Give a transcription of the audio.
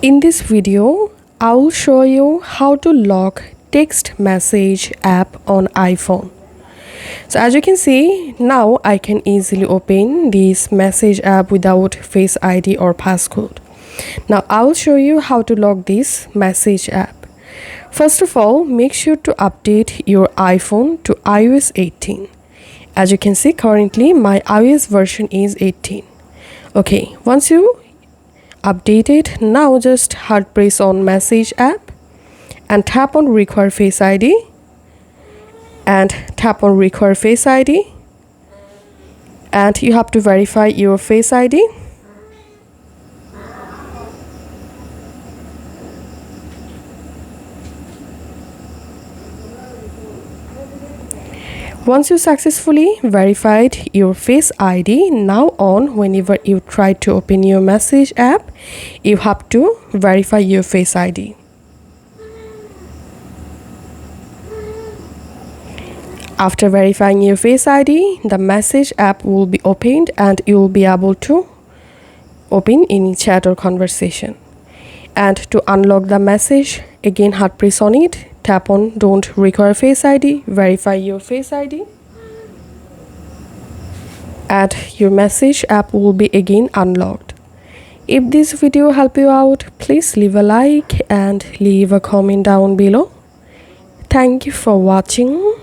In this video, I will show you how to lock text message app on iPhone. So as you can see, now I can easily open this message app without Face ID or passcode. Now I will show you how to lock this message app. First of all, make sure to update your iPhone to iOS 18. As you can see, currently my iOS version is 18. Okay, once you update it, now just hard press on message app and tap on require Face ID and tap on require Face ID, and you have to verify your Face ID. Once you successfully verified your Face ID, now on whenever you try to open your message app, you have to verify your Face ID. After verifying your Face ID, the message app will be opened and you will be able to open any chat or conversation. And to unlock the message, again hard press on it, tap on don't require Face ID, verify your Face ID, and your message app will be again unlocked. If this video helped you out, please leave a like and leave a comment down below. Thank you for watching.